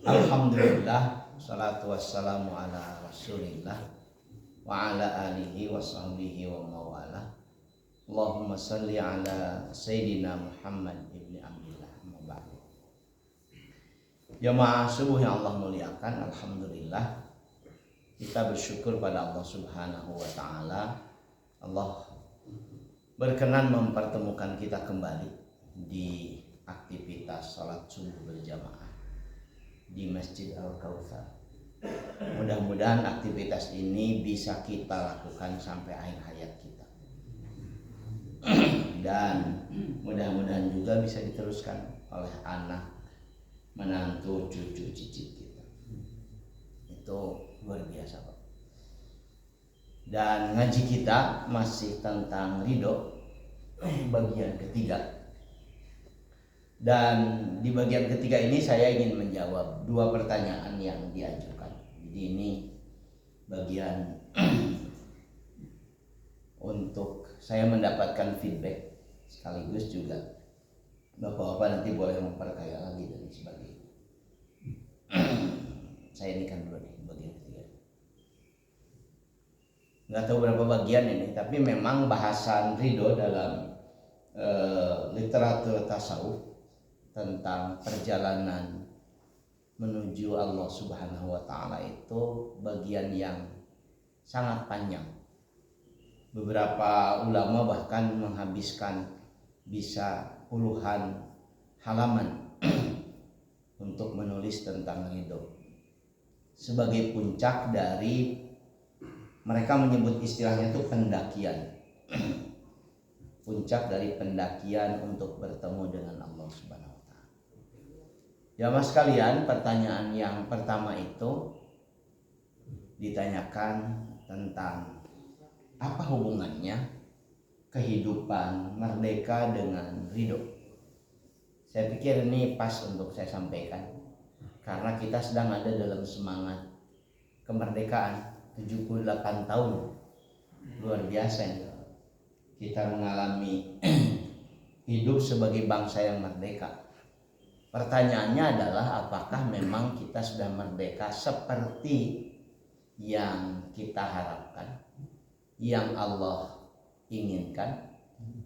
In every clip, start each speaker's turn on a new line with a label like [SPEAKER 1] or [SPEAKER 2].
[SPEAKER 1] Alhamdulillah, salatu wassalamu ala rasulillah wa ala alihi wa sahbihi wa mawala. Allahumma salli ala Sayyidina Muhammad ibni Abdillah. Jamaah subuh yang Allah muliakan, alhamdulillah kita bersyukur pada Allah subhanahu wa ta'ala. Allah berkenan mempertemukan kita kembali di aktivitas salat subuh berjamaah di Masjid Al-Kautsar. Mudah-mudahan aktivitas ini bisa kita lakukan sampai akhir hayat kita. Dan mudah-mudahan juga bisa diteruskan oleh anak, menantu, cucu, cicit kita. Itu luar biasa, Pak. Dan ngaji kita masih tentang ridho, bagian ketiga. Dan di bagian ketiga ini saya ingin menjawab dua pertanyaan yang diajukan. Jadi ini bagian untuk saya mendapatkan feedback, sekaligus juga Bapak-bapak nanti boleh memperkaya lagi dan sebagainya. Saya ini kan dulu nih bagian ketiga. Nggak tahu berapa bagian ini, tapi memang bahasan ridho dalam literatur tasawuf tentang perjalanan menuju Allah Subhanahu wa ta'ala itu bagian yang sangat panjang. Beberapa ulama bahkan menghabiskan bisa puluhan halaman untuk menulis tentang ridho. Sebagai puncak dari, mereka menyebut istilahnya itu pendakian. Puncak dari pendakian untuk bertemu dengan Allah Subhanahu wa ta'ala. Jamaah sekalian, pertanyaan yang pertama itu ditanyakan tentang apa hubungannya kehidupan merdeka dengan ridho. Saya pikir ini pas untuk saya sampaikan, karena kita sedang ada dalam semangat kemerdekaan 78 tahun. Luar biasa ini. Kita mengalami hidup sebagai bangsa yang merdeka. Pertanyaannya adalah apakah memang kita sudah merdeka seperti yang kita harapkan, yang Allah inginkan,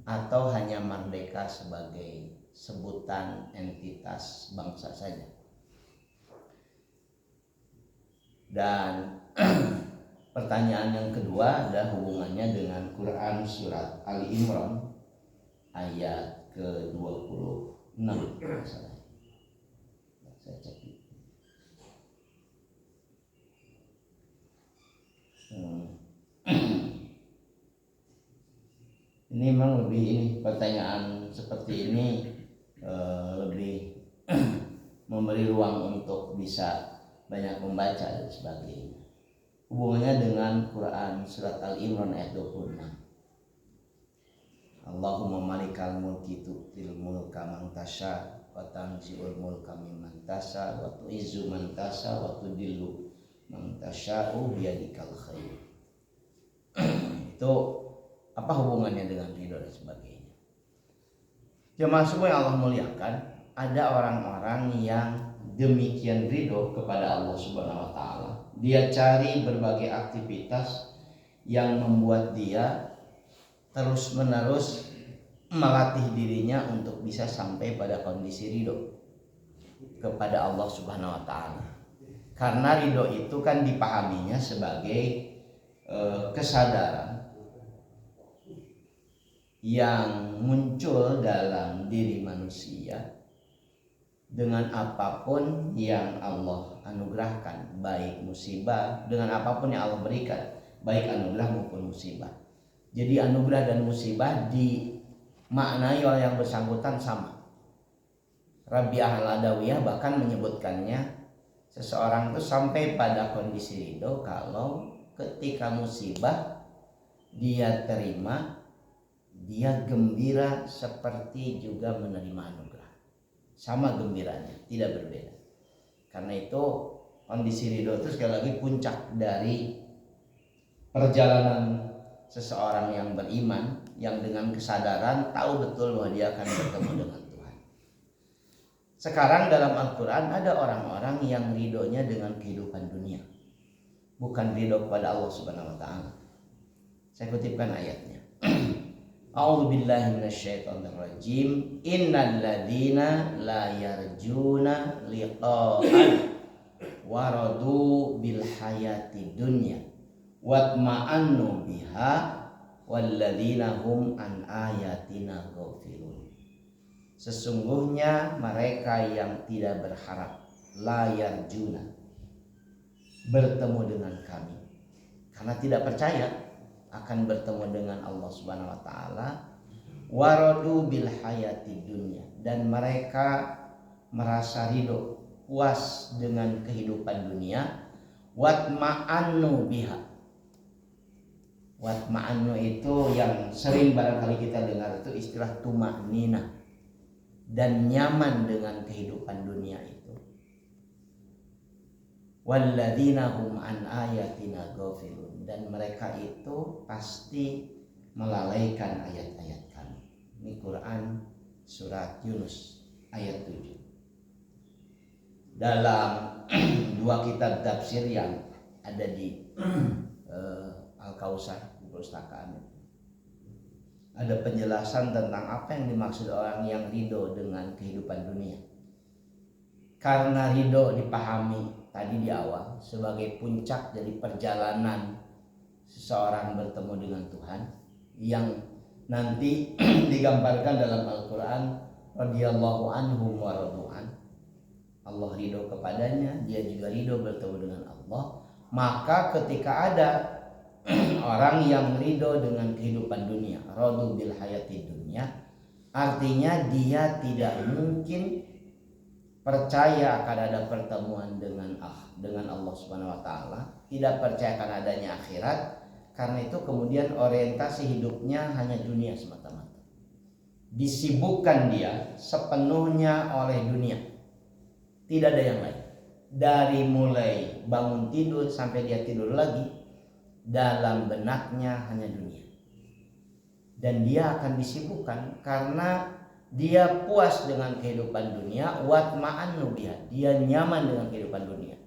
[SPEAKER 1] atau hanya merdeka sebagai sebutan entitas bangsa saja. Dan pertanyaan yang kedua ada hubungannya dengan Quran surat Ali Imran ayat ke-26. Saya cek. Ini memang lebih ini pertanyaan seperti ini lebih memberi ruang untuk bisa banyak membaca dan sebagainya. Hubungannya dengan Quran surat Al-Imran ayat 26. Allahumma malikal mulki tu'til mulka man tasha wa tanzi'ul mulka mimman tasha wa tu'izzu man tasha wa tudillu man tasha'u biyadikal khair. Itu apa hubungannya dengan ridho dan sebagainya. Jemaah semua yang Allah muliakan, ada orang-orang yang demikian ridho kepada Allah Subhanahu wa ta'ala. Dia cari berbagai aktivitas yang membuat dia terus-menerus melatih dirinya untuk bisa sampai pada kondisi ridho kepada Allah Subhanahu wa ta'ala. Karena ridho itu kan dipahaminya sebagai kesadaran yang muncul dalam diri manusia dengan apapun yang Allah anugerahkan, baik musibah, dengan apapun yang Allah berikan, baik anugerah maupun musibah. Jadi anugerah dan musibah dimaknai oleh yang bersangkutan sama. Rabi'ah al-Adawiyah bahkan menyebutkannya, seseorang itu sampai pada kondisi ridho kalau ketika musibah dia terima, dia gembira seperti juga menerima anugerah. Sama gembiranya, tidak berbeda. Karena itu kondisi ridho itu sekali lagi puncak dari perjalanan seseorang yang beriman, yang dengan kesadaran tahu betul bahwa dia akan bertemu dengan Tuhan. Sekarang dalam Al-Quran ada orang-orang yang ridhonya dengan kehidupan dunia, bukan ridho kepada Allah Subhanahu wa Ta'ala. Saya kutipkan ayatnya. A'udzu billahi minasyaitonir rajim. Innal ladzina la yarjuna liqa'an waradu bil hayati dunya watma'annu biha walladzina hum an ayatina ghafilun. Sesungguhnya mereka yang tidak berharap, la yarjuna, bertemu dengan kami, karena tidak percaya akan bertemu dengan Allah Subhanahu wa Ta'ala. Waradu bil hayati dunya, dan mereka merasa ridho, puas dengan kehidupan dunia. Watma'annu biha. Watma'annu itu yang sering barangkali kita dengar, itu istilah tuma'nina, dan nyaman dengan kehidupan dunia itu. Walladzina hum an ayatina ghafilun, dan mereka itu pasti melalaikan ayat-ayat kami. Ini Quran surat Yunus ayat 7. Dalam dua kitab tafsir yang ada di Al-Kausar, di perpustakaan, ada penjelasan tentang apa yang dimaksud orang yang ridho dengan kehidupan dunia. Karena ridho dipahami tadi di awal sebagai puncak dari perjalanan seseorang bertemu dengan Tuhan, yang nanti digambarkan dalam Al-Quran, radhiyallahu anhum wa radu'an. Allah ridho kepadanya, dia juga ridho bertemu dengan Allah. Maka ketika ada orang yang ridho dengan kehidupan dunia, radu bil hayati dunia, artinya dia tidak mungkin percaya akan ada pertemuan dengan Allah Subhanahu wa Ta'ala, tidak percaya akan adanya akhirat. Karena itu kemudian orientasi hidupnya hanya dunia semata-mata. Disibukkan dia sepenuhnya oleh dunia, tidak ada yang lain. Dari mulai bangun tidur sampai dia tidur lagi, dalam benaknya hanya dunia. Dan dia akan disibukkan karena dia puas dengan kehidupan dunia. Watma'annu biha, dia nyaman dengan kehidupan dunia.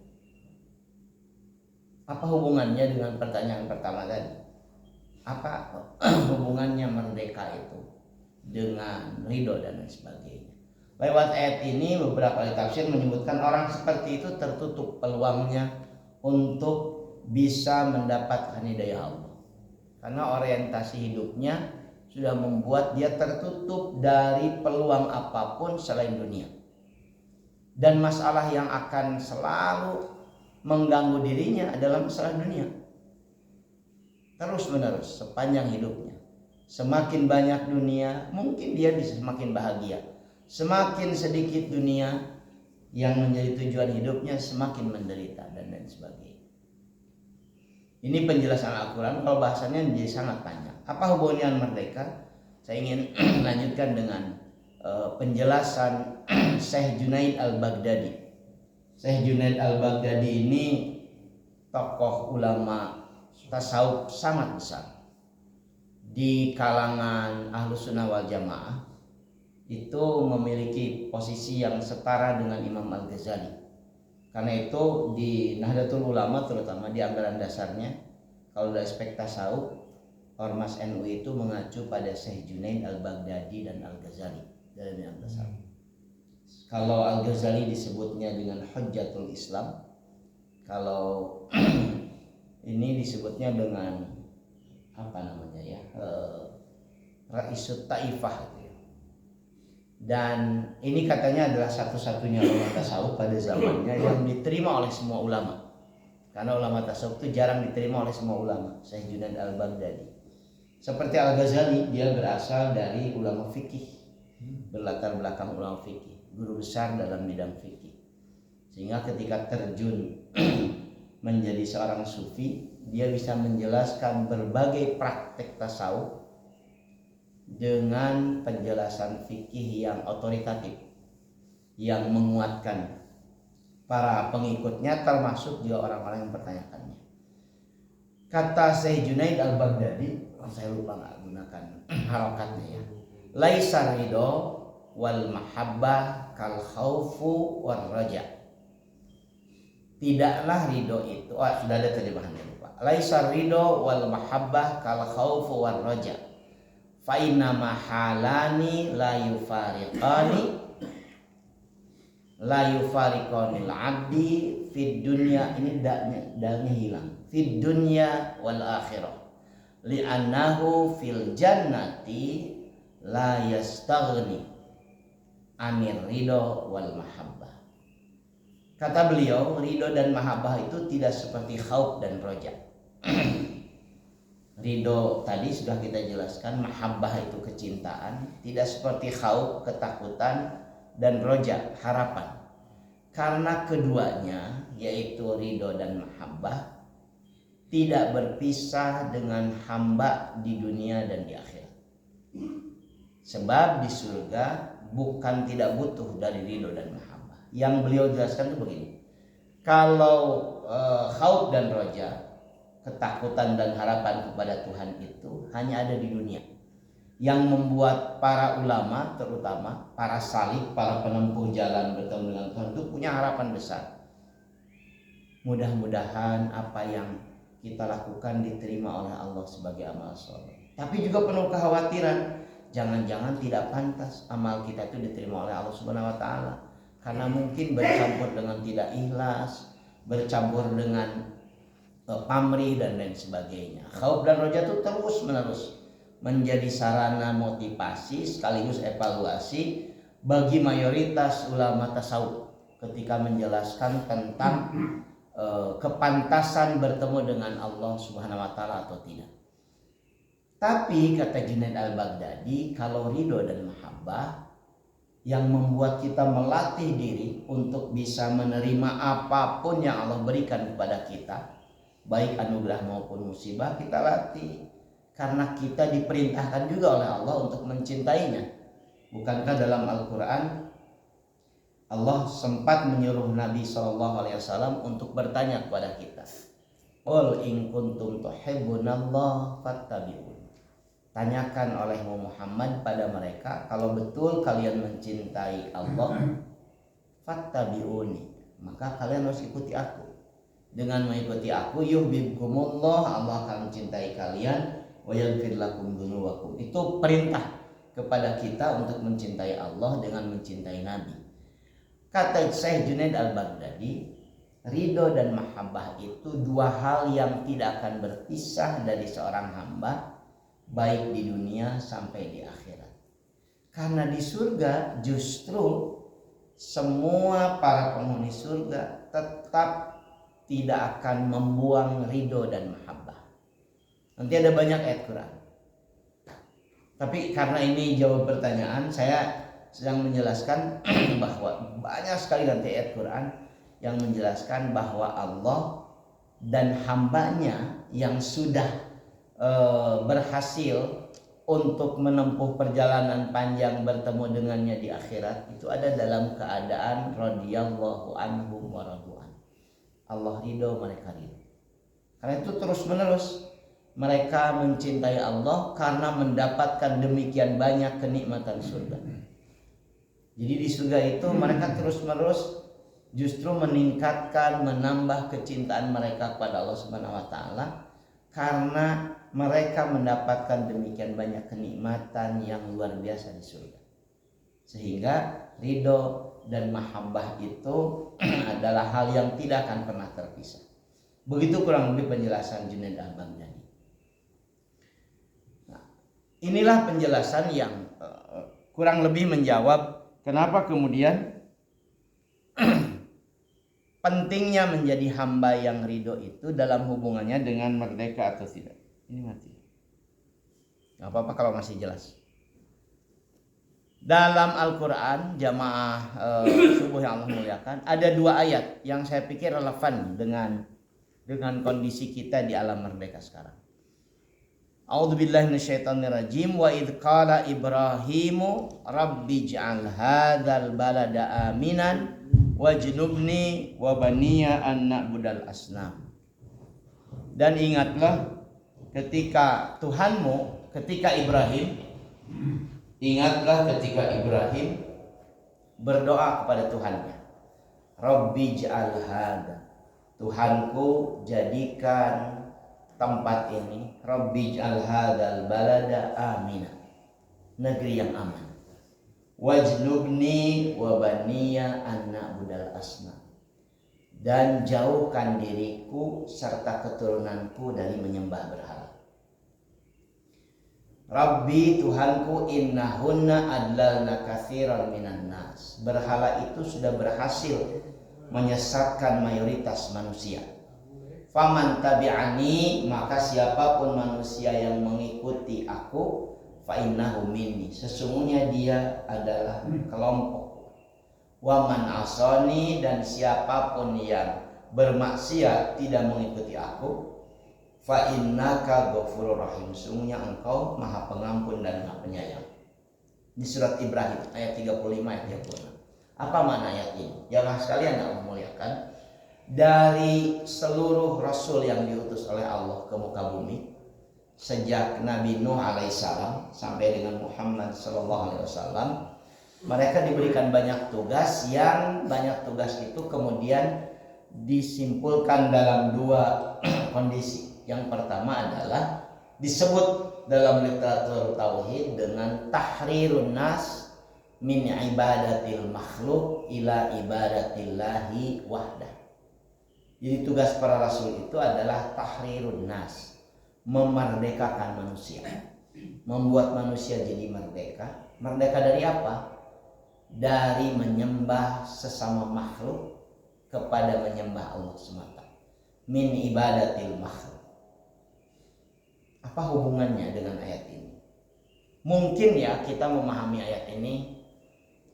[SPEAKER 1] Apa hubungannya dengan pertanyaan pertama tadi? Apa hubungannya merdeka itu dengan ridho dan lain sebagainya? Lewat ayat ini beberapa ahli tafsir menyebutkan orang seperti itu tertutup peluangnya untuk bisa mendapatkan hidayah Allah, karena orientasi hidupnya sudah membuat dia tertutup dari peluang apapun selain dunia. Dan masalah yang akan selalu mengganggu dirinya adalah masalah dunia, terus menerus sepanjang hidupnya. Semakin banyak dunia, mungkin dia bisa semakin bahagia. Semakin sedikit dunia yang menjadi tujuan hidupnya, semakin menderita dan lain sebagainya. Ini penjelasan Al-Quran. Kalau bahasanya menjadi sangat panjang. Apa hubungannya dengan merdeka? Saya ingin lanjutkan dengan penjelasan Syekh Junaid Al-Baghdadi. Syekh Junaid Al-Baghdadi ini tokoh ulama tasawuf sangat besar di kalangan Ahlus Sunnah wal Jamaah. Itu memiliki posisi yang setara dengan Imam Al-Ghazali. Karena itu di Nahdlatul Ulama, terutama di anggaran dasarnya, kalau dari aspek tasawuf, Ormas NU itu mengacu pada Syekh Junaid Al-Baghdadi dan Al-Ghazali dalam bidang tasawuf. Kalau Al-Ghazali disebutnya dengan Hujjatul Islam, kalau ini disebutnya dengan apa namanya ya, Raisut Taifah. Dan ini katanya adalah satu-satunya ulama tasawuf pada zamannya yang diterima oleh semua ulama. Karena ulama tasawuf itu jarang diterima oleh semua ulama. Syekh Junaid Al-Baghdadi. Seperti Al-Ghazali, dia berasal dari ulama fikih, berlatar belakang ulama fikih, guru besar dalam bidang fikih. Sehingga ketika terjun menjadi seorang sufi, dia bisa menjelaskan berbagai praktek tasawuf dengan penjelasan fikih yang otoritatif, yang menguatkan para pengikutnya, termasuk juga orang-orang yang mempertanyakannya. Kata Syekh Junaid Al-Baghdadi, saya lupa nggak gunakan harokatnya ya, laisa ridho wal mahabbah kal khaufu war raja. Tidaklah ridho itu, sudah ada terjemahannya lupa. Laisa ridho wal mahabbah kal khaufu war raja. Fa inna mahalani la yufariqanil abdi fid dunya. Ini dalnya hilang. Fid dunya wal akhirah. Li'annahu fil jannati la yastaghni anir ridho wal mahabbah. Kata beliau, ridho dan mahabbah itu tidak seperti khauf dan roja. Ridho tadi sudah kita jelaskan, mahabbah itu kecintaan, tidak seperti khauf, ketakutan, dan roja, harapan. Karena keduanya, yaitu ridho dan mahabbah, tidak berpisah dengan hamba di dunia dan di akhirat. Sebab di surga bukan tidak butuh dari ridho dan mahabbah. Yang beliau jelaskan itu begini. Kalau khauf dan roja, ketakutan dan harapan kepada Tuhan itu hanya ada di dunia. Yang membuat para ulama, terutama para salih, para penempuh jalan bertemu dengan Tuhan itu punya harapan besar. Mudah-mudahan apa yang kita lakukan diterima oleh Allah sebagai amal soleh. Tapi juga penuh kekhawatiran, jangan-jangan tidak pantas amal kita itu diterima oleh Allah Subhanahu wa taala. Karena mungkin bercampur dengan tidak ikhlas, bercampur dengan pamrih dan lain sebagainya. Khauf dan roja itu terus-menerus menjadi sarana motivasi sekaligus evaluasi bagi mayoritas ulama tasawuf ketika menjelaskan tentang kepantasan bertemu dengan Allah Subhanahu wa taala atau tidak. Tapi kata Junaid al-Baghdadi, kalau ridho dan mahabbah yang membuat kita melatih diri untuk bisa menerima apapun yang Allah berikan kepada kita, baik anugerah maupun musibah, kita latih. Karena kita diperintahkan juga oleh Allah untuk mencintainya. Bukankah dalam Al-Quran Allah sempat menyuruh Nabi SAW untuk bertanya kepada kita, Qul in kuntum tuhibbunallah fattabi'un. Tanyakan olehmu Muhammad pada mereka, kalau betul kalian mencintai Allah, fattabi'uni, maka kalian harus ikuti aku. Dengan mengikuti aku, yuhibbukumullah, Allah akan mencintai kalian, wa yaghfir lakum dzunubakum. Itu perintah kepada kita untuk mencintai Allah dengan mencintai Nabi. Kata Syekh Junaid al-Baghdadi, ridho dan mahabbah itu dua hal yang tidak akan berpisah dari seorang hamba, baik di dunia sampai di akhirat. Karena di surga justru semua para penghuni surga tetap tidak akan membuang ridho dan mahabbah. Nanti ada banyak ayat Quran. Tapi karena ini jawab pertanyaan, saya sedang menjelaskan bahwa banyak sekali nanti ayat Quran yang menjelaskan bahwa Allah dan hambanya yang sudah berhasil untuk menempuh perjalanan panjang bertemu dengannya di akhirat itu ada dalam keadaan radhiyallahu anhum wa radu'an. Allah ridho, mereka ridho. Karena itu terus menerus mereka mencintai Allah karena mendapatkan demikian banyak kenikmatan surga. Jadi di surga itu mereka terus menerus justru meningkatkan, menambah kecintaan mereka kepada Allah Subhanahu wa taala karena mereka mendapatkan demikian banyak kenikmatan yang luar biasa di surga. Sehingga ridho dan mahabbah itu adalah hal yang tidak akan pernah terpisah. Begitu kurang lebih penjelasan Junaid al-Baghdadi. Nah, inilah penjelasan yang kurang lebih menjawab kenapa kemudian pentingnya menjadi hamba yang ridho itu dalam hubungannya dengan merdeka atau tidak. Ini mati. Gak apa-apa kalau masih jelas. Dalam Al-Quran jamaah subuh yang Allah muliakan, ada dua ayat yang saya pikir relevan dengan kondisi kita di alam merdeka sekarang. A'udzubillahi minasyaitonirrajim. Wa idz qala Ibrahimu rabbi ij'al hadzal balada aminan wajnubni wa baniya an na'budal asnam. Dan ingatlah ketika Tuhanmu, ketika Ibrahim Ingatlah ketika Ibrahim berdoa kepada Tuhannya, Rabbi ja'al hada, Tuhanku jadikan tempat ini, Rabbi ja'al hadal balada amina, negeri yang aman, wajnubni wa baniya an na'budal asnam, dan jauhkan diriku serta keturunanku dari menyembah berhala. Rabbi, Tuhanku, innahunna adlalna katsiran minan nas, berhala itu sudah berhasil menyesatkan mayoritas manusia. Faman tabi'ani, maka siapapun manusia yang mengikuti aku, fa innahu minni, sesungguhnya dia adalah kelompok. Wa man asani, dan siapapun yang bermaksiat tidak mengikuti aku, fa innaka ghafurur rahim, sesungguhnya engkau maha pengampun dan maha penyayang. Di surat Ibrahim ayat 35 ayat 36. Apa makna ayat ini? Jamaah sekalian yang Allah muliakan, dari seluruh rasul yang diutus oleh Allah ke muka bumi, sejak Nabi Nuh alaihissalam sampai dengan Muhammad sallallahu alaihi wasallam, mereka diberikan banyak tugas, yang banyak tugas itu kemudian disimpulkan dalam dua kondisi. Yang pertama adalah disebut dalam literatur tauhid dengan tahrirun nas min ibadatil makhluk ila ibadatillahi wahdah. Jadi tugas para rasul itu adalah tahrirun nas, memerdekakan manusia, membuat manusia jadi merdeka. Merdeka dari apa? Dari menyembah sesama makhluk kepada menyembah Allah semata. Min ibadatil makhluk. Apa hubungannya dengan ayat ini? Mungkin ya kita memahami ayat ini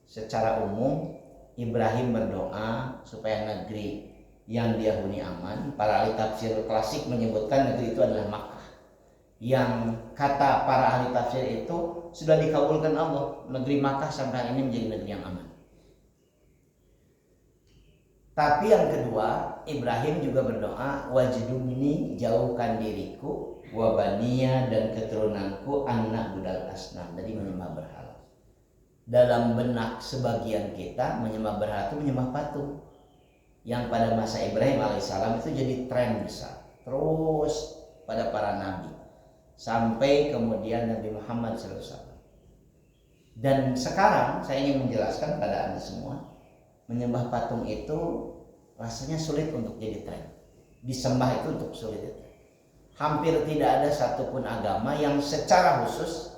[SPEAKER 1] secara umum, Ibrahim berdoa supaya negeri yang dia huni aman. Para ahli tafsir klasik menyebutkan negeri itu adalah Makkah, yang kata para ahli tafsir itu sudah dikabulkan Allah. Negeri Makkah sampai ini menjadi negeri yang aman. Tapi yang kedua, Ibrahim juga berdoa, wajdubni, jauhkan diriku, wabaniya, dan keturunanku, anak budal asnam, dari menyembah berhala. Dalam benak sebagian kita, menyembah berhala itu menyembah patung, yang pada masa Ibrahim alaihissalam itu jadi tren besar, terus pada para nabi, sampai kemudian Nabi Muhammad SAW. Dan sekarang saya ingin menjelaskan pada Anda semua, menyembah patung itu rasanya sulit untuk jadi tren. Disembah itu untuk sulit. Hampir tidak ada satupun agama yang secara khusus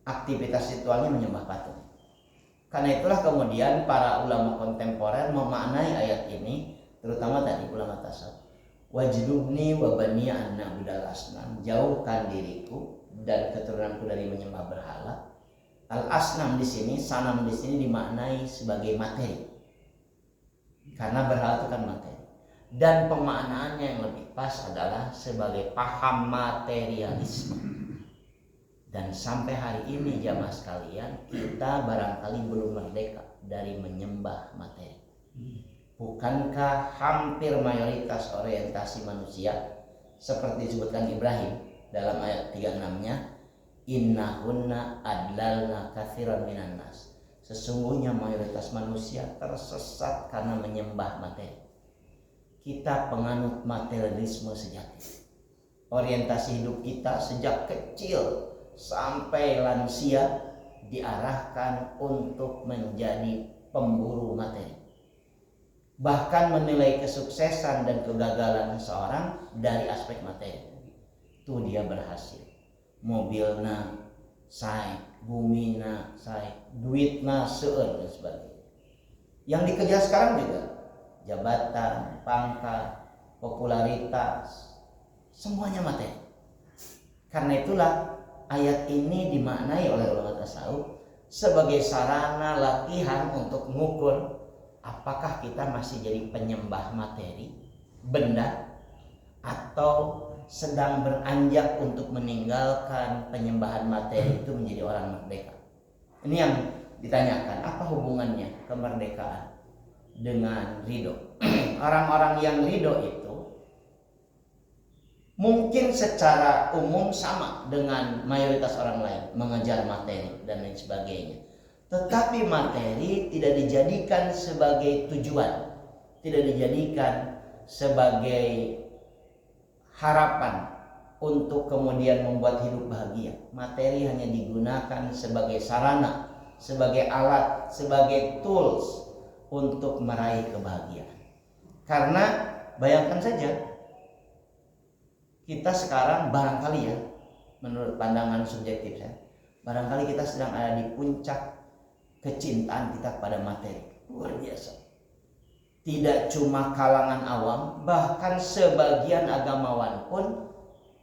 [SPEAKER 1] aktivitas ritualnya menyembah patung. Karena itulah kemudian para ulama kontemporer memaknai ayat ini, terutama tadi ulama tasawuf, wajdubni wa baniya an na'budal asnam, jauhkan diriku dan keturunanku dari menyembah berhala. Al asnam di sini, sanam di sini dimaknai sebagai materi, karena berhala itu kan materi. Dan pemaknaannya yang lebih pas adalah sebagai paham materialisme. Dan sampai hari ini jamaah sekalian, kita barangkali belum merdeka dari menyembah materi. Bukankah hampir mayoritas orientasi manusia seperti disebutkan Ibrahim dalam ayat 36-nya, innahunna adlalna katsiran minan nas, sesungguhnya mayoritas manusia tersesat karena menyembah materi. Kita penganut materialisme sejati. Orientasi hidup kita sejak kecil sampai lansia diarahkan untuk menjadi pemburu materi. Bahkan menilai kesuksesan dan kegagalan seseorang dari aspek materi. Tuh dia berhasil, mobilna sae, bumina sae, duitna seueur dan sebagainya. Yang dikejar sekarang juga jabatan, pangkat, popularitas, semuanya materi. Karena itulah ayat ini dimaknai oleh ulama tasawuf sebagai sarana latihan untuk mengukur apakah kita masih jadi penyembah materi, benda, atau sedang beranjak untuk meninggalkan penyembahan materi itu menjadi orang merdeka. Ini yang ditanyakan, apa hubungannya kemerdekaan dengan ridho? Orang-orang yang ridho itu Mungkin secara umum sama dengan mayoritas orang lain, mengejar materi dan lain sebagainya. Tetapi materi tidak dijadikan sebagai tujuan, tidak dijadikan sebagai harapan untuk kemudian membuat hidup bahagia. Materi hanya digunakan sebagai sarana, sebagai alat, sebagai tools untuk meraih kebahagiaan. Karena bayangkan saja, kita sekarang barangkali ya, menurut pandangan subjektif saya, barangkali kita sedang ada di puncak kecintaan kita pada materi. Luar biasa. Tidak cuma kalangan awam, bahkan sebagian agamawan pun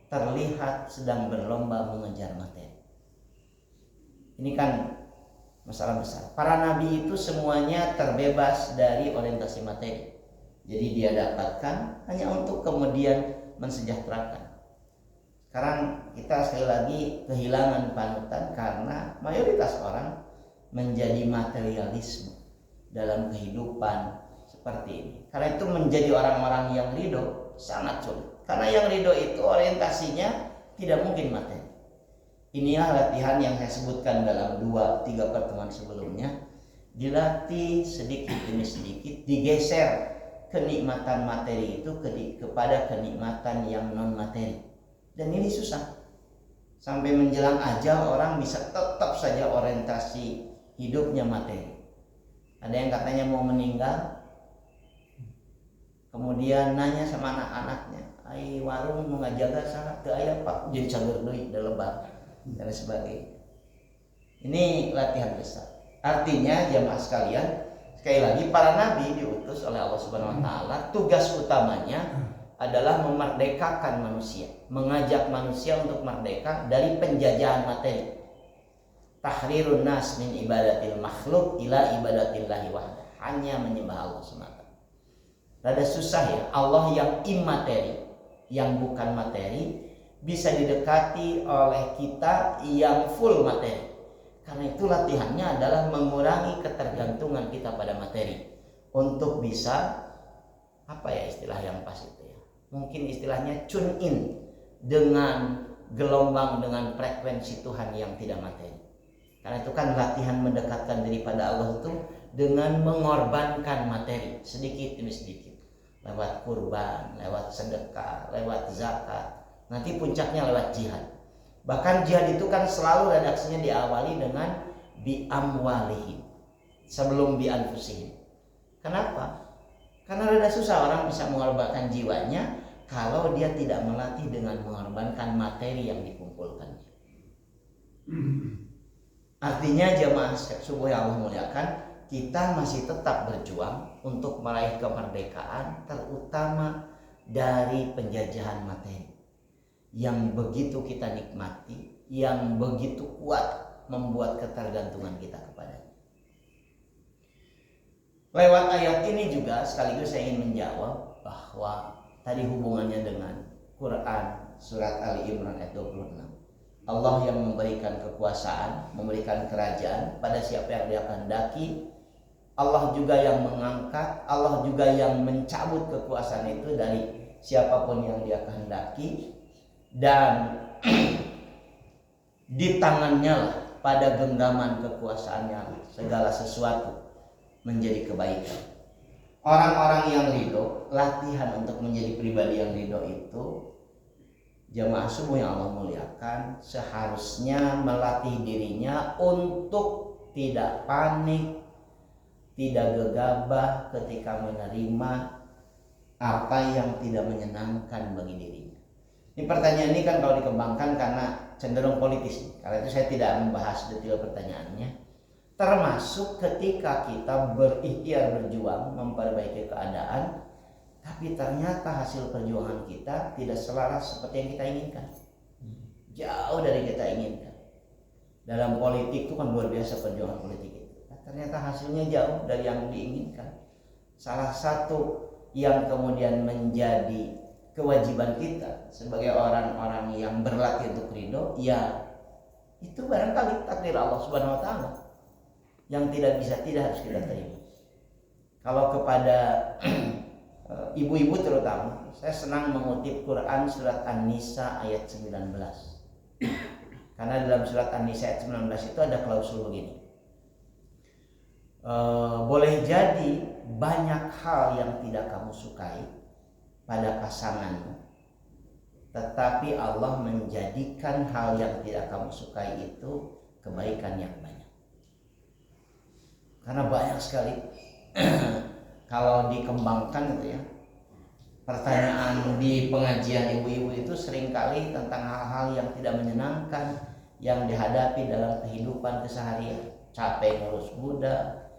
[SPEAKER 1] terlihat sedang berlomba mengejar materi. Ini kan masalah besar. Para nabi itu semuanya terbebas dari orientasi materi. Jadi dia dapatkan hanya untuk kemudian mensejahterakan. Sekarang kita sekali lagi kehilangan panutan karena mayoritas orang menjadi materialisme dalam kehidupan seperti ini. Karena itu menjadi orang-orang yang ridho sangat sulit. Karena yang ridho itu orientasinya tidak mungkin materi. Inilah latihan yang saya sebutkan dalam 2-3 pertemuan sebelumnya. Dilatih sedikit demi sedikit, digeser kenikmatan materi itu kepada kenikmatan yang non materi. Dan ini susah. Sampai menjelang ajal orang bisa tetap saja orientasi hidupnya materi. Ada yang katanya mau meninggal, kemudian nanya sama anak-anaknya, "Ai warung mau ngajaga saha teu aya Pak, jeung cager deui da lebar." Dan sebagainya. Ini latihan besar. Artinya jamaah sekalian, sekali lagi para nabi diutus oleh Allah Subhanahu wa taala, tugas utamanya adalah memerdekakan manusia, mengajak manusia untuk merdeka dari penjajahan materi. Tahrirun nas min ibadatil makhluk ila ibadatillahi wahdah. Hanya menyembah Allah semata. Rada susah ya, Allah yang immateri, yang bukan materi, bisa didekati oleh kita yang full materi. Karena itu latihannya adalah mengurangi ketergantungan kita pada materi untuk bisa, apa ya istilah yang pas itu ya, mungkin istilahnya tune in dengan gelombang, dengan frekuensi Tuhan yang tidak materi. Karena itu kan latihan mendekatkan diri pada Allah itu dengan mengorbankan materi sedikit demi sedikit, lewat kurban, lewat sedekah, lewat zakat. Nanti puncaknya lewat jihad. Bahkan jihad itu kan selalu redaksinya diawali dengan bi amwalihim sebelum bi anfusihim. Kenapa? Karena rada susah orang bisa mengorbankan jiwanya kalau dia tidak melatih dengan mengorbankan materi yang dikumpulkannya. Artinya jamaah subuh yang Allah muliakan, kita masih tetap berjuang untuk meraih kemerdekaan, terutama dari penjajahan materi yang begitu kita nikmati, yang begitu kuat membuat ketergantungan kita kepadanya. Lewat ayat ini juga sekaligus saya ingin menjawab bahwa tadi hubungannya dengan Quran surat Ali Imran ayat 26. Allah yang memberikan kekuasaan, memberikan kerajaan pada siapa yang dia kehendaki. Allah juga yang mengangkat, Allah juga yang mencabut kekuasaan itu dari siapapun yang dia kehendaki. Dan di tangannya lah, pada genggaman kekuasaannya, segala sesuatu menjadi kebaikan. Orang-orang yang ridho, latihan untuk menjadi pribadi yang ridho itu, jamaah subuh yang Allah muliakan, seharusnya melatih dirinya untuk tidak panik, tidak gegabah ketika menerima apa yang tidak menyenangkan bagi dirinya. Ini pertanyaan ini kan kalau dikembangkan karena cenderung politis. Karena itu saya tidak membahas detail pertanyaannya. Termasuk ketika kita berikhtiar berjuang memperbaiki keadaan, tapi ternyata hasil perjuangan kita tidak selaras seperti yang kita inginkan. Jauh dari kita inginkan. Dalam politik itu kan luar biasa perjuangan politik itu. Ternyata hasilnya jauh dari yang diinginkan. Salah satu yang kemudian menjadi kewajiban kita sebagai orang-orang yang berlatih untuk ridho, ya itu barangkali takdir Allah Subhanahu wa taala yang tidak bisa tidak harus kita terima. Kalau kepada ibu-ibu terutama, saya senang mengutip Quran surat An-Nisa ayat 19. Karena dalam surat An-Nisa ayat 19 itu ada klausul begini. Boleh jadi banyak hal yang tidak kamu sukai pada pasanganmu, tetapi Allah menjadikan hal yang tidak kamu sukai itu kebaikan yang banyak. Karena banyak sekali kalau dikembangkan gitu ya, pertanyaan di pengajian ibu-ibu itu seringkali tentang hal-hal yang tidak menyenangkan yang dihadapi dalam kehidupan keseharian, capek ngurus budak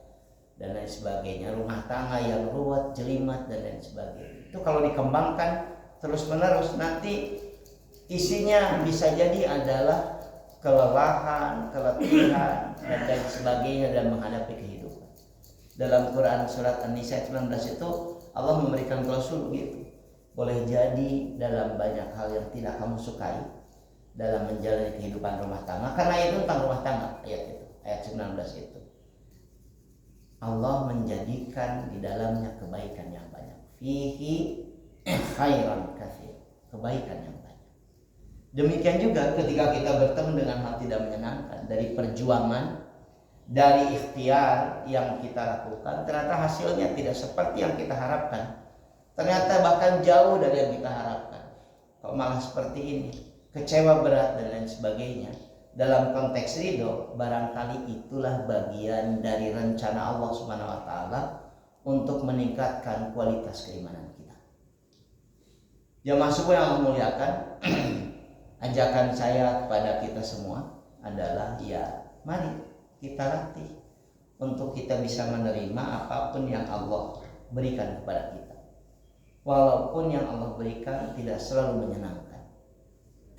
[SPEAKER 1] dan lain sebagainya, rumah tangga yang ruwet, jelimet dan lain sebagainya. Itu kalau dikembangkan terus menerus nanti isinya bisa jadi adalah kelelahan, keletihan dan lain sebagainya dalam menghadapi kehidupan. Dalam Quran surat An-Nisa 19 itu Allah memberikan klausul begitu. Boleh jadi dalam banyak hal yang tidak kamu sukai dalam menjalani kehidupan rumah tangga, karena itu tentang rumah tangga ayat 19 itu. Allah menjadikan di dalamnya kebaikan yang banyak. Fihi khairan katsir, kebaikan yang banyak. Demikian juga ketika kita bertemu dengan hal tidak menyenangkan, dari perjuangan, dari ikhtiar yang kita lakukan, ternyata hasilnya tidak seperti yang kita harapkan. Ternyata bahkan jauh dari yang kita harapkan. Kok malah seperti ini? Kecewa berat dan lain sebagainya. Dalam konteks ridho, barangkali itulah bagian dari rencana Allah Subhanahu wa taala untuk meningkatkan kualitas keimanan kita. Jamaah subuh yang Allah muliakan, ajakan saya kepada kita semua adalah ya mari kita latih untuk kita bisa menerima apapun yang Allah berikan kepada kita. Walaupun yang Allah berikan tidak selalu menyenangkan,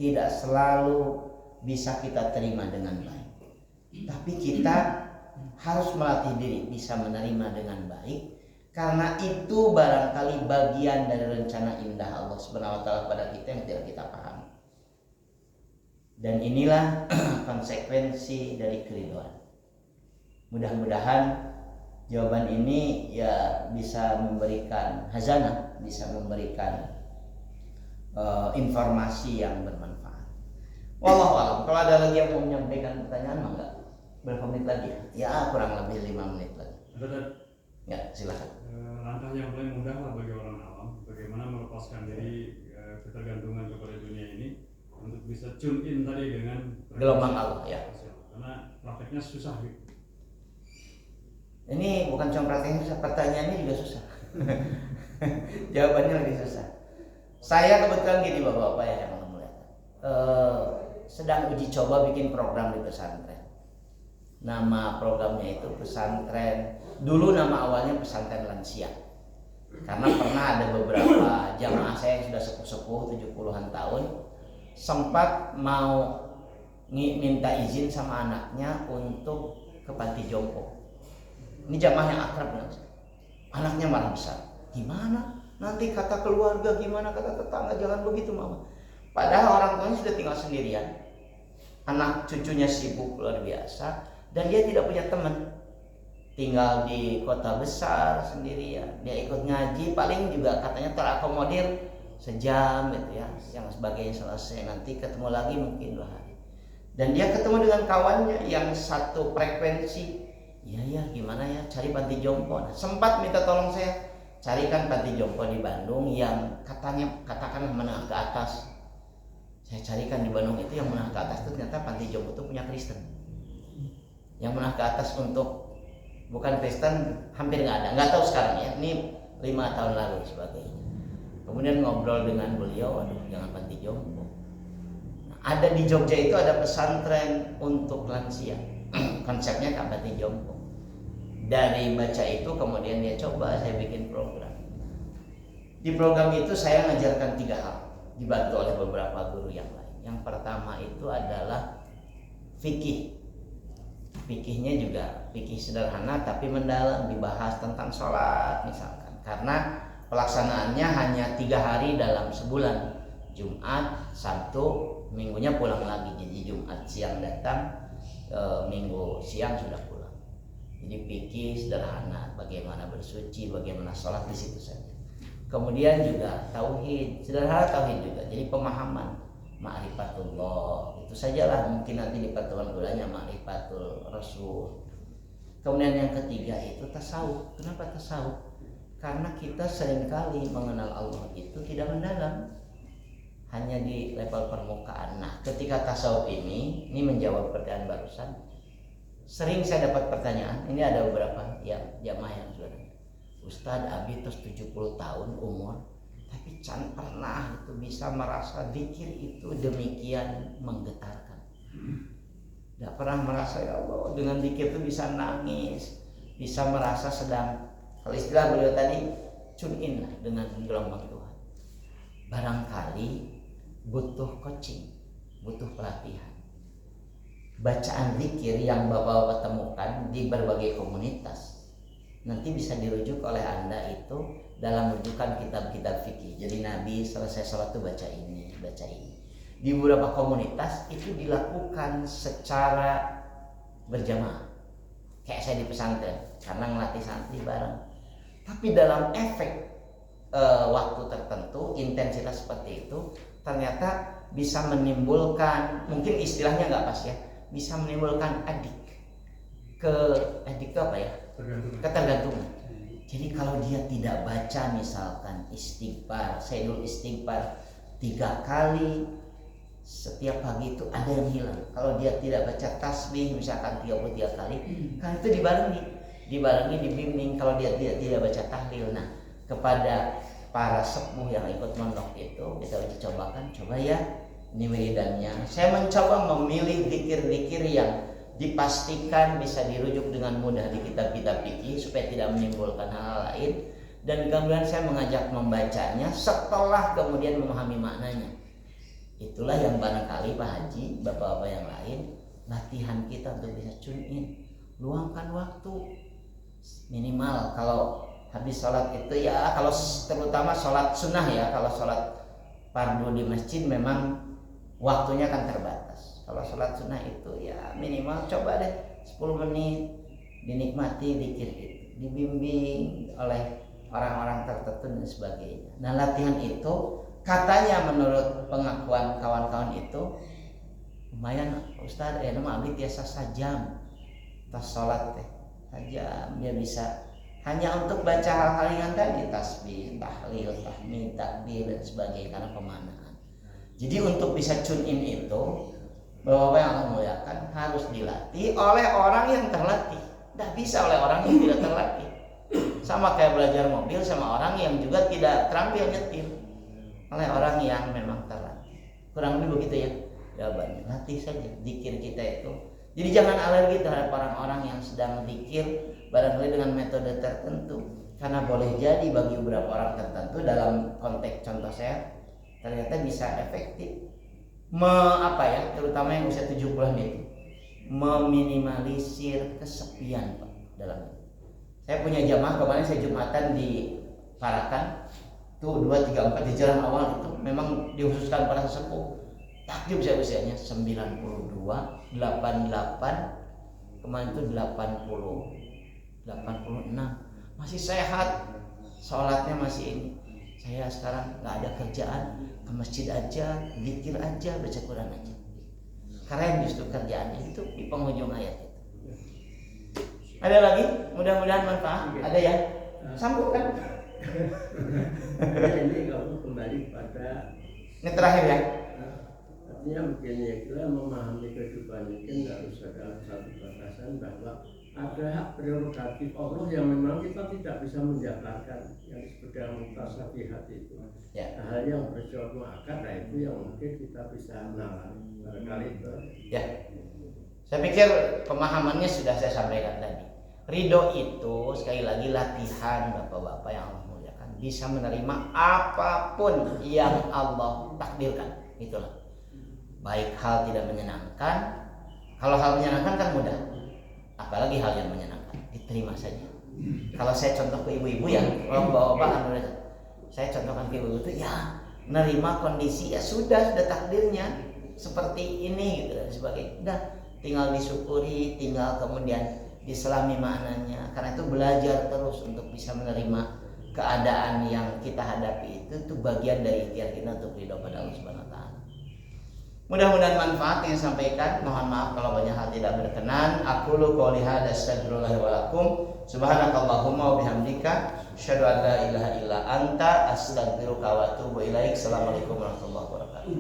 [SPEAKER 1] tidak selalu bisa kita terima dengan baik, tapi kita harus melatih diri bisa menerima dengan baik, karena itu barangkali bagian dari rencana indah Allah Subhanahu wa taala pada kita yang tidak kita pahami. Dan inilah konsekuensi dari keridhaan. Mudah-mudahan jawaban ini ya bisa memberikan hazanah, bisa memberikan informasi yang bermanfaat. Wallahu a'lam. Kalau ada lagi yang mau menyampaikan pertanyaan, mangga. Berapa menit lagi? Ya, kurang lebih 5 menit lagi. Ya, silakan.
[SPEAKER 2] Langkah yang paling mudah lah bagi orang awam, bagaimana melepaskan diri ketergantungan kepada dunia ini untuk bisa tune in tadi dengan
[SPEAKER 1] gelombang Allah ya.
[SPEAKER 2] Karena prakteknya susah gitu.
[SPEAKER 1] Ini bukan cuma prakteknya susah, pertanyaannya juga susah. Jawabannya lebih susah. Saya kebetulan gini bapak-bapak ya yang melihat, sedang uji coba bikin program di pesantren. Nama programnya itu pesantren. Dulu nama awalnya pesantren lansia. Karena pernah ada beberapa jamaah saya yang sudah sepuh-sepuh 70-an tahun sempat mau minta izin sama anaknya untuk ke panti jompo. Ini jamaah yang akrab dengan saya. Anaknya marah besar. Gimana? Nanti kata keluarga, gimana kata tetangga, jangan begitu mama. Padahal orang tuanya sudah tinggal sendirian. Anak cucunya sibuk luar biasa dan dia tidak punya teman. Tinggal di kota besar sendirian. Dia ikut ngaji paling juga katanya terakomodir sejam gitu ya. Yang sebagainya selesai, nanti ketemu lagi mungkin 2 hari. Dan dia ketemu dengan kawannya yang satu frekuensi. Iya gimana ya, cari panti jompo. Nah, sempat minta tolong saya carikan panti jompo di Bandung yang katakanlah menengah ke atas. Saya carikan di Bandung itu yang menengah ke atas itu ternyata panti jompo itu punya Kristen. Yang menengah ke atas untuk bukan Kristen hampir nggak ada, nggak tahu sekarang ya. Ini 5 tahun lalu sebagainya. Kemudian ngobrol dengan beliau, aduh jangan panti jompo. Nah, ada di Jogja itu ada pesantren untuk lansia. Konsepnya kan panti jompo. Dari baca itu kemudian dia coba saya bikin program. Di program itu saya mengajarkan 3 hal, dibantu oleh beberapa guru yang lain. Yang pertama itu adalah fikih. Fikihnya juga fikih sederhana tapi mendalam, dibahas tentang sholat misalkan. Karena pelaksanaannya hanya 3 hari dalam sebulan, Jumat, Sabtu, Minggunya pulang lagi. Jadi Jumat siang datang, Minggu siang sudah pulang. Jadi fikih sederhana, bagaimana bersuci, bagaimana sholat, di situ saja. Kemudian juga tauhid, sederhana tauhid juga. Jadi pemahaman ma'rifatullah. Itu sajalah, mungkin nanti di pertemuan bulannya ma'rifatul rasul. Kemudian yang ketiga itu tasawuf. Kenapa tasawuf? Karena kita seringkali mengenal Allah itu tidak mendalam, hanya di level permukaan. Nah, ketika tasawuf ini menjawab pertanyaan barusan. Sering saya dapat pertanyaan, ini ada beberapa yang jamaah yang sudah, Ustadz Abi terus 70 tahun umur, tapi can pernah itu bisa merasa zikir itu demikian menggetarkan. Tidak pernah merasa ya Allah dengan zikir itu bisa nangis, bisa merasa sedang, kalau istilah beliau tadi, tune in lah dengan gelombang Tuhan. Barangkali butuh coaching, butuh pelatihan. Bacaan zikir yang Bapak-bapak temukan di berbagai komunitas nanti bisa dirujuk oleh Anda itu dalam rujukan kitab-kitab fikih. Jadi Nabi selesai sholat itu baca ini, baca ini. Di beberapa komunitas itu dilakukan secara berjamaah. Kayak saya di pesantren, karena ngelatih santri bareng. Tapi dalam efek waktu tertentu, intensitas seperti itu ternyata bisa menimbulkan, mungkin istilahnya nggak pas ya, bisa menimbulkan adik apa ya? Ketergantungan. Jadi kalau dia tidak baca misalkan istighfar, sayyidul istighfar 3 kali setiap pagi itu ada yang hilang. Kalau dia tidak baca tasbih misalkan 33 kali, kan itu dibarengi dibimbing. Kalau dia tidak baca tahlil, nah kepada para sepuh yang ikut mondok itu kita uji cobakan, coba ya ini wiridannya. Saya mencoba memilih zikir-zikir yang dipastikan bisa dirujuk dengan mudah di kitab-kitab fikih supaya tidak menimbulkan hal lain, dan kemudian saya mengajak membacanya setelah kemudian memahami maknanya. Itulah yang barangkali Pak Haji, bapak-bapak yang lain, latihan kita untuk bisa tune in. Luangkan waktu minimal kalau habis sholat itu ya, kalau terutama sholat sunnah ya, kalau sholat fardu di masjid memang waktunya kan terbatas. Kalau sholat sunnah itu ya minimal coba deh 10 menit dinikmati zikir itu, dibimbing oleh orang-orang tertentu dan sebagainya. Nah latihan itu katanya menurut pengakuan kawan-kawan itu lumayan Ustaz, nama abdi tiasa sajam tas sholat teh sajam, dia bisa hanya untuk baca hal-hal yang tadi, tasbih, tahlil, tahmid, takbir dan sebagainya karena pemanaan. Jadi untuk bisa tune in itu, Bapak-bapak yang Allah muliakan, harus dilatih oleh orang yang terlatih. Tidak bisa oleh orang yang tidak terlatih. Sama kayak belajar mobil sama orang yang juga tidak terampil nyetir, oleh orang yang memang terlatih. Kurang lebih begitu ya jawabannya. Latih saja zikir kita itu. Jadi jangan alergi terhadap orang-orang yang sedang zikir barangkali dengan metode tertentu, karena boleh jadi bagi beberapa orang tertentu dalam konteks contoh saya ternyata bisa efektif terutama yang usia 70-an itu meminimalisir kesepian Pak dalam itu. Saya punya jamaah kemarin saya Jumatan di Parakan tuh 2, 3, 4 di jalan awal itu memang dikhususkan para sesepuh. Takjub saya usianya 92, 88, kemarin itu 80, 86, masih sehat, sholatnya masih ini. Saya sekarang nggak ada kerjaan, ke masjid aja, zikir aja, baca Quran aja. Keren justru kerjaannya itu di penghujung ayat itu. Ada lagi? Mudah-mudahan manfaat. Ada ya? Sambung kan?
[SPEAKER 3] Ini kalau kembali pada
[SPEAKER 1] Ini terakhir ya.
[SPEAKER 3] artinya begini ya, kita memahami kehidupan ini harus ada satu batasan bahwa ada hak prerogatif Allah yang memang kita tidak bisa menjabarkan, yang disebut dengan mutasabihat itu.
[SPEAKER 1] Ya.
[SPEAKER 3] Hal yang bersifat muakkad, nah itu yang mungkin kita bisa menalar barangkali itu.
[SPEAKER 1] Ya. Saya pikir pemahamannya sudah saya sampaikan tadi. Ridho itu sekali lagi latihan Bapak-bapak yang Allah muliakan, bisa menerima apapun yang Allah takdirkan. Itulah. Baik hal tidak menyenangkan, kalau hal menyenangkan kan mudah, apalagi hal yang menyenangkan diterima saja. Kalau saya contoh ke ibu-ibu ya, kalau bapak-bapak saya contohkan ke ibu itu ya menerima kondisi ya sudah takdirnya seperti ini gitu dan sebagainya. Udah tinggal disyukuri, tinggal kemudian diselami maknanya. Karena itu belajar terus untuk bisa menerima keadaan yang kita hadapi itu bagian dari ikhtiar kita untuk ridho pada Allah Subhanahu wa taala. Mudah-mudahan manfaat yang disampaikan. Mohon maaf kalau banyak hal tidak berkenan. Aqulu qouli hadza astaghfirullah wa lakum. Subhanakallahumma wa bihamdika asyhadu an la ilaha illa anta astaghfiruka wa atubu ilaik. Assalamualaikum warahmatullahi wabarakatuh.